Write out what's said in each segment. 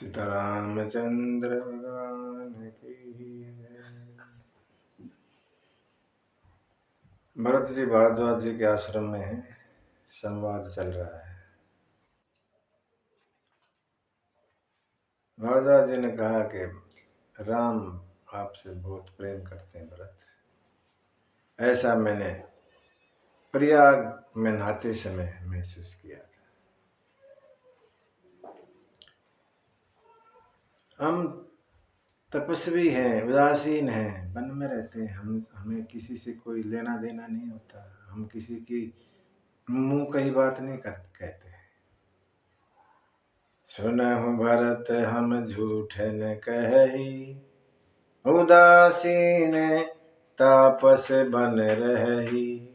सीतारामचंद्र भगवान की जय। भरत जी भारद्वाज जी के आश्रम में है, संवाद चल रहा है। भारद्वाज जी ने कहा कि राम आपसे बहुत प्रेम करते हैं भरत। ऐसा मैंने प्रयाग में नहाते समय महसूस किया था। हम तपस्वी हैं, उदासीन हैं, वन में रहते हैं। हमें किसी से कोई लेना देना नहीं होता। हम किसी की मुंह कई बात नहीं कहते। सुनहु भरत हम झूठ न कही, उदासीन तापस बन रही।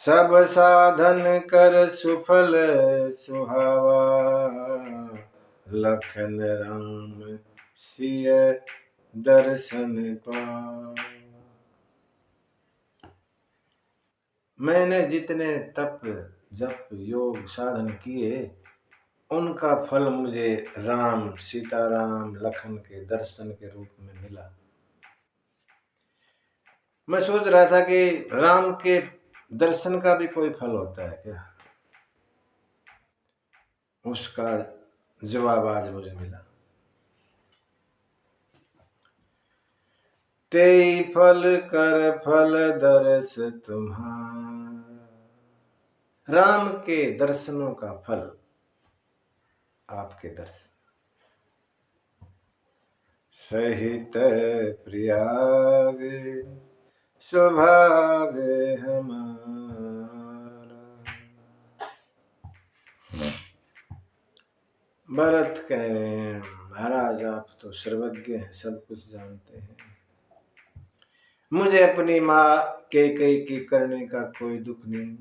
सब साधन कर सुफल सुहावा, लखन राम सिय दर्शन पावा। मैंने जितने तप जप योग साधन किए, उनका फल मुझे राम सीताराम लखन के दर्शन के रूप में मिला। मैं सोच रहा था कि राम के दर्शन का भी कोई फल होता है क्या। उसका जवाब आज मुझे मिला। तेई फल कर फल दर्श तुम्हारा। राम के दर्शनों का फल आपके दर्शन। सहित प्रयाग सौभाग्य हमारा। भरत कह रहे हैं, महाराज आप तो सर्वज्ञ हैं, सब कुछ जानते हैं। मुझे अपनी माँ कैकेयी की करने का कोई दुख नहीं।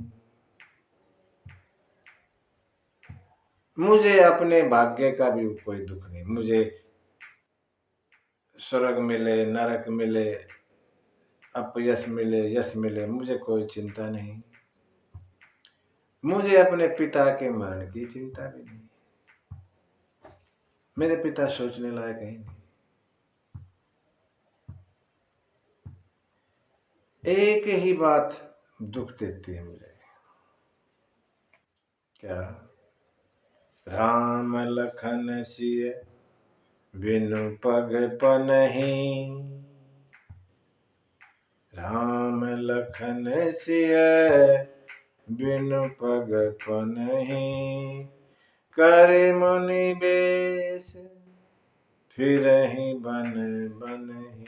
मुझे अपने भाग्य का भी कोई दुख नहीं। मुझे स्वर्ग मिले, नरक मिले, अपयश मिले, यश मिले, मुझे कोई चिंता नहीं। मुझे अपने पिता के मरण की चिंता भी नहीं। मेरे पिता सोचने लायक ही नहीं। एक ही बात दुख देती है मुझे। क्या? राम लखन सिय बिनु पग पनहि। राम लखन सिय बिनु पग पनहि। करे मुनि बेश फिरहि बन बनहि।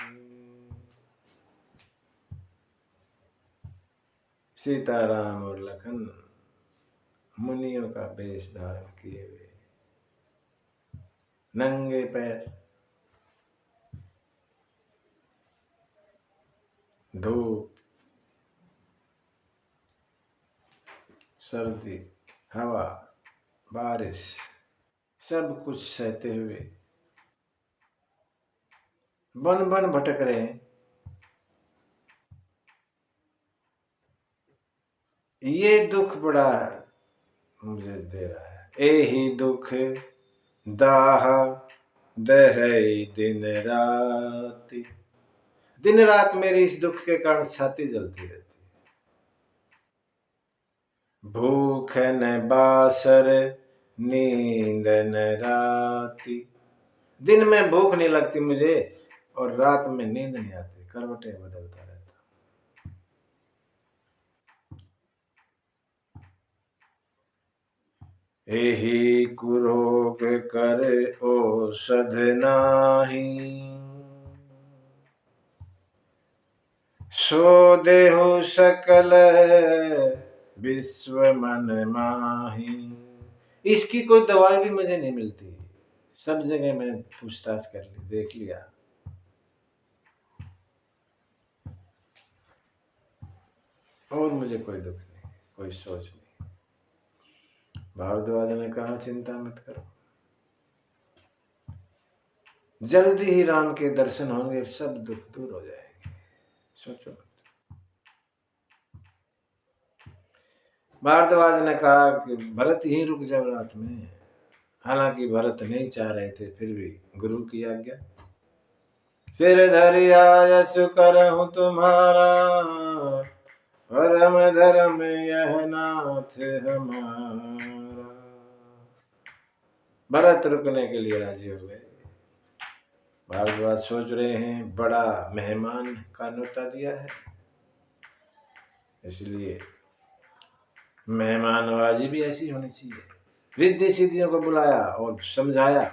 सीताराम और लखन मुनियों का वेश धारण किए हुए, नंगे पैर, धूप, सर्दी, हवा, बारिश, सब कुछ सहते हुए वन वन भटक रहे हैं। ये दुख बड़ा मुझे दे रहा है। एही दुख दाह दहई दिन राति। दिन रात मेरी इस दुख के कारण छाती जलती रहती है। भूख न बासर नींद न राति। दिन में भूख नहीं लगती मुझे और रात में नींद नहीं आती। करवटें बदलता रहता। एही कुरोग कर औषध नाही। सो देहु सकल विश्व मन माही। इसकी कोई दवाई भी मुझे नहीं मिलती। सब जगह मैंने पूछताछ कर ली, देख लिया, और मुझे कोई दुख नहीं, कोई सोच नहीं। भारद्वाज ने कहा चिंता मत करो, जल्दी ही राम के दर्शन होंगे, सब दुख दूर हो जाएंगे, सोचो मत। भारद्वाज ने कहा कि भरत यहीं रुक जाओ रात में, हालांकि भरत नहीं चाह रहे थे, फिर भी गुरु की आज्ञा। सिर धरि आयस करहूँ तुम्हारा, परम धर्म यह नाथ हमारा। भरत रुकने के लिए राजी हो गए। भारद्वाज सोच रहे हैं बड़ा मेहमान का न्योता दिया है, इसलिए मेहमान नवाजी भी ऐसी होनी चाहिए। रिद्धि सिद्धियों को बुलाया और समझाया,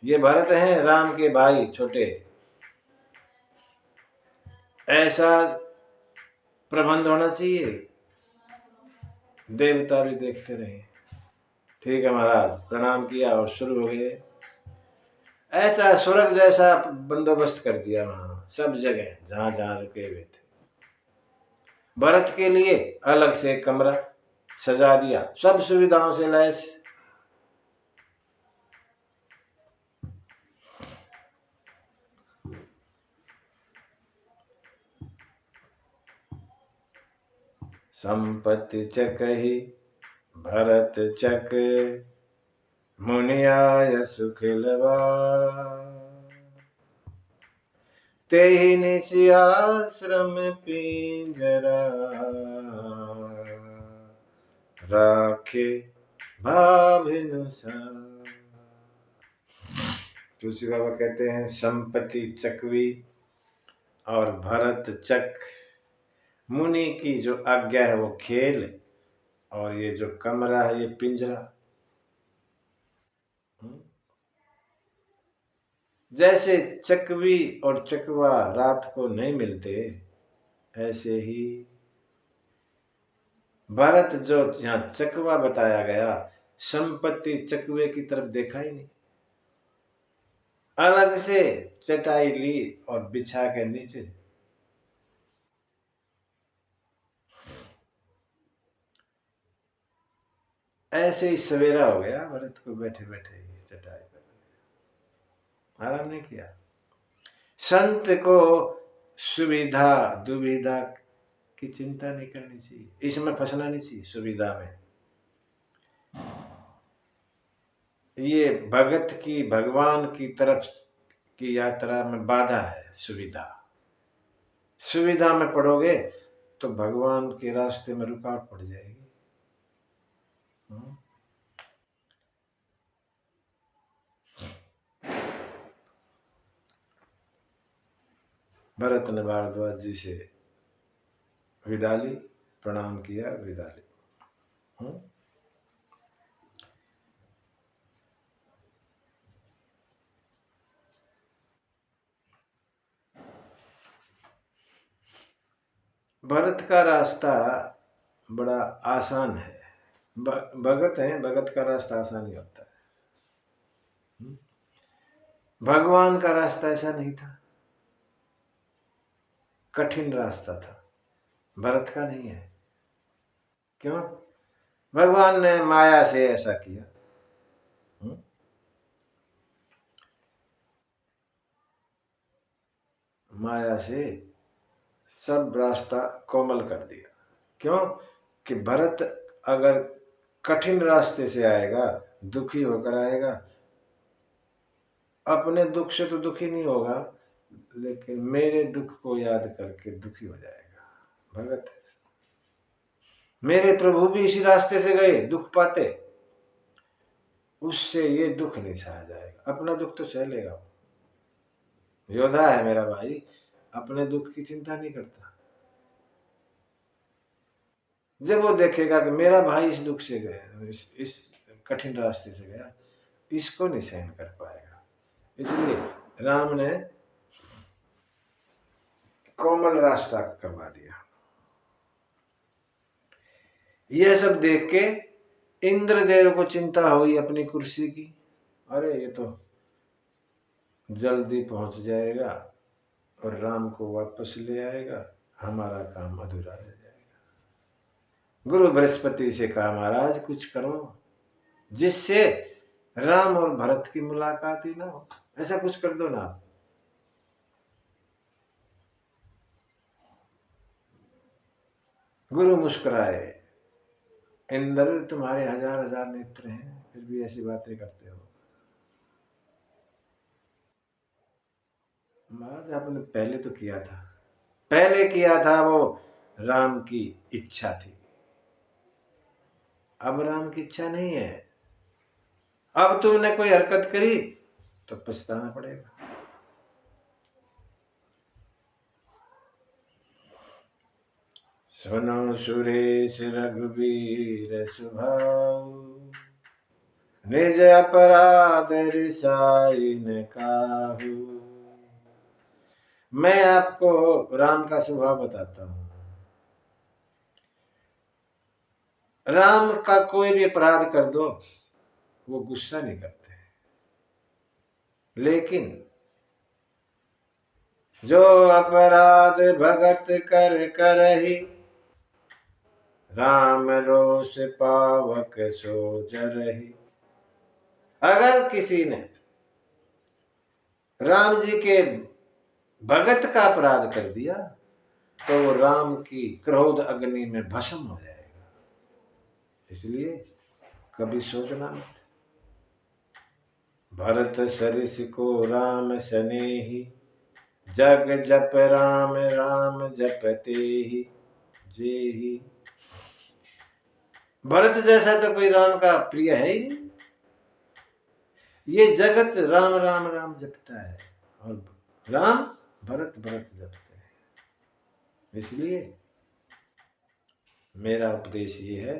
ये भरत हैं राम के भाई छोटे, ऐसा प्रबंध होना चाहिए, देवता भी देखते रहे। ठीक है महाराज, प्रणाम किया और शुरू हो गए। ऐसा स्वर्ग जैसा बंदोबस्त कर दिया वहां सब जगह जहां जहां रुके हुए थे। भरत के लिए अलग से कमरा सजा दिया, सब सुविधाओं से लैस। संपत्ति चकहि भरत चक, मुनि आय सुख लवा। तेहि निसि आश्रम पिंजरा, राखे भाभिनु सा। तुलसी बाबा कहते हैं संपत्ति चकवी और भरत चक, मुनि की जो आज्ञा है वो खेल, और ये जो कमरा है ये पिंजरा। जैसे चकवी और चकवा रात को नहीं मिलते, ऐसे ही भरत जो यहाँ चकवा बताया गया, संपत्ति चकवे की तरफ देखा ही नहीं। अलग से चटाई ली और बिछा के नीचे। ऐसे ही सवेरा हो गया भरत को, बैठे बैठे ही चटाई पर आराम नहीं किया। संत को सुविधा दुविधा की चिंता नहीं करनी चाहिए, इसमें फंसना नहीं चाहिए। सुविधा में ये भगत की भगवान की तरफ की यात्रा में बाधा है। सुविधा में पड़ोगे तो भगवान के रास्ते में रुकावट पड़ जाएगी। भरत ने भारद्वाज जी से विदा ली, प्रणाम किया, विदा ली। भरत का रास्ता बड़ा आसान है। भगत है, भगत का रास्ता आसान ही होता है। भगवान का रास्ता ऐसा नहीं था, कठिन रास्ता था। भरत का नहीं है। क्यों? भगवान ने माया से ऐसा किया। माया से सब रास्ता कोमल कर दिया। क्यों? कि भरत अगर कठिन रास्ते से आएगा, दुखी होकर आएगा, अपने दुख से तो दुखी नहीं होगा, लेकिन मेरे दुख को याद करके दुखी हो जाएगा। भगत है। मेरे प्रभु भी इसी रास्ते से गए, दुख पाते, उससे ये दुख नहीं सहा जाएगा। अपना दुख तो सह लेगा। योद्धा है मेरा भाई, अपने दुख की चिंता नहीं करता। जब वो देखेगा कि मेरा भाई इस दुख से गया, इस कठिन रास्ते से गया, इसको नहीं सहन कर पाएगा, इसलिए राम ने कोमल रास्ता करवा दिया। यह सब देख के इंद्रदेव को चिंता हुई अपनी कुर्सी की। अरे ये तो जल्दी पहुंच जाएगा और राम को वापस ले आएगा, हमारा काम अधूरा रह जाएगा। गुरु बृहस्पति से कहा, महाराज कुछ करो जिससे राम और भरत की मुलाकात ही ना हो, ऐसा कुछ कर दो ना। गुरु मुस्कुराए, इंद्र तुम्हारे हजार हजार नेत्र हैं, फिर भी ऐसी बातें करते हो। महाराज आपने पहले तो किया था, पहले किया था, वो राम की इच्छा थी। अब राम की इच्छा नहीं है। अब तुमने कोई हरकत करी तो पछताना पड़ेगा। सुनो सुरेश रघुवीर सुभाऊ, निज अपराध रिसाई न काहू। मैं आपको राम का स्वभाव बताता हूं। राम का कोई भी अपराध कर दो वो गुस्सा नहीं करते, लेकिन जो अपराध भगत कर करही, राम रोष पावक सो जरही। अगर किसी ने राम जी के भगत का अपराध कर दिया तो वो राम की क्रोध अग्नि में भस्म हो जाएगा। इसलिए कभी सोचना मत। भरत सरिस को राम सनेही, जग जप राम राम जपते ही जेही। भरत जैसा तो कोई राम का प्रिय है ही नहीं। ये जगत राम राम राम जपता है और राम भरत भरत जपते हैं। इसलिए मेरा उपदेश ये है,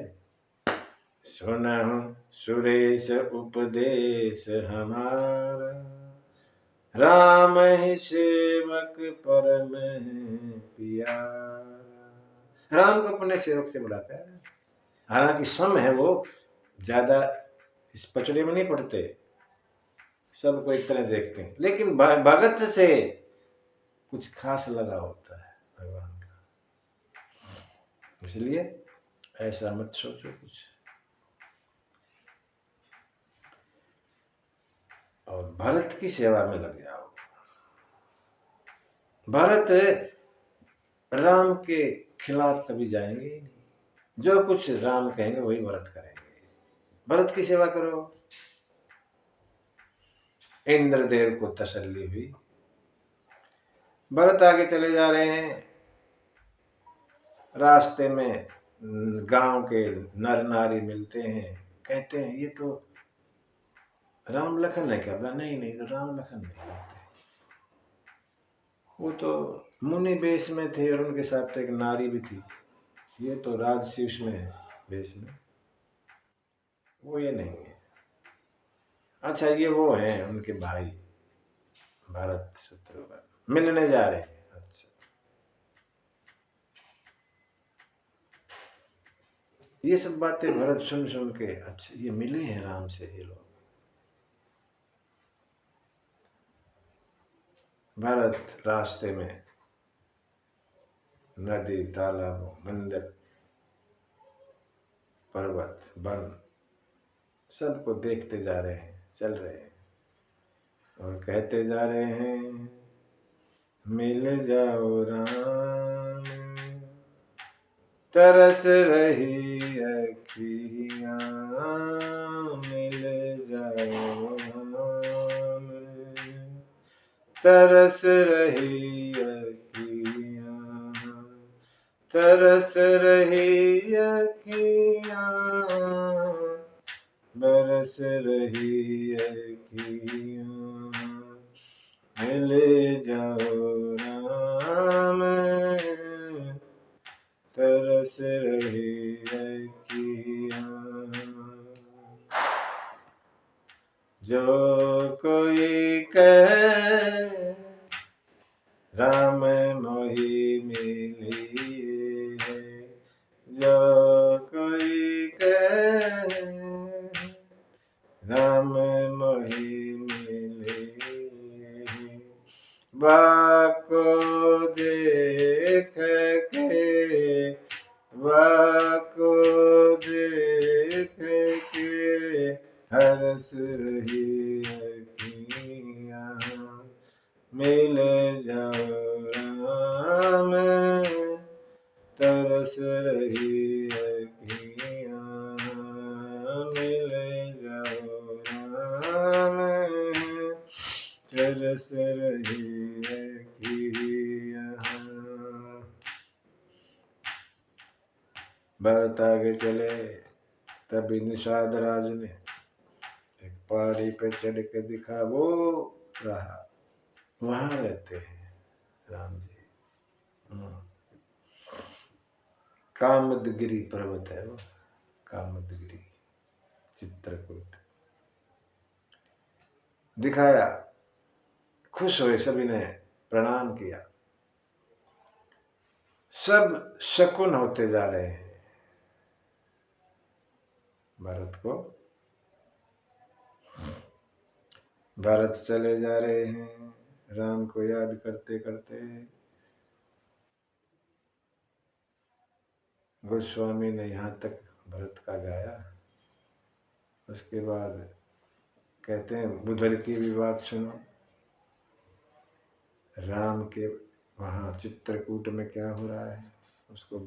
सुनहु सुरेश उपदेश हमारा, राम ही सेवक परम प्यारा। राम को अपने सेवक से बड़ा प्यार है। हालांकि सम है, वो ज्यादा इस पचड़े में नहीं पड़ते, सबको एक तरह देखते हैं, लेकिन भगत से कुछ खास लगा होता है भगवान का। इसलिए ऐसा मत सोचो कुछ। और भरत की सेवा में लग जाओ। भरत राम के खिलाफ कभी जाएंगे ही नहीं। जो कुछ राम कहेंगे वही भरत करेंगे। भरत की सेवा करो। इंद्रदेव को तसल्ली हुई। भरत आगे चले जा रहे हैं। रास्ते में गांव के नर नारी मिलते हैं, कहते हैं ये तो राम लखन है क्या? बोला नहीं नहीं, तो राम लखन नहीं होते, वो तो मुनि वेश में थे और उनके साथ एक नारी भी थी, ये तो राजशीष में है वेश में, वो ये नहीं है। अच्छा ये वो हैं उनके भाई भरत शत्रुघ्न, मिलने जा रहे हैं। अच्छा ये सब बातें भरत सुन सुन के, अच्छा ये मिले हैं राम से ये लोग। भरत रास्ते में नदी तालाब मंदिर पर्वत वन सबको देखते जा रहे हैं, चल रहे हैं और कहते जा रहे हैं, मिल जाओ राम तरस रही अखियाँ, मिल जाओ राम तरस रही अखियाँ, तरस रही अखियाँ, बरस रही अखियाँ, मिल जाओ राम तरस रही अखियाँ। जो कोई कहे राम मोहि मिलिए, जो कोई कहे राम मोहि मिलिए, बाको देख के, बाको देख के हरस रही अखियाँ, मिल जाओ राम तरस रही अखियाँ, मिल जाओ रस रही है कि यहाँ। भरत आगे चले तभी निषाद राज ने एक पहाड़ी पे चढ़ के दिखा, वो रहा, वहां रहते हैं राम जी। कामदगिरी पर्वत है वो, कामदगिरी चित्रकूट दिखाया। खुश हुए, सभी ने प्रणाम किया। सब शकुन होते जा रहे हैं भरत को। भरत चले जा रहे हैं राम को याद करते करते। गोस्वामी ने यहाँ तक भरत का गाया। उसके बाद कहते हैं बुधर की भी बात सुनो। राम के वहाँ चित्रकूट में क्या हो रहा है उसको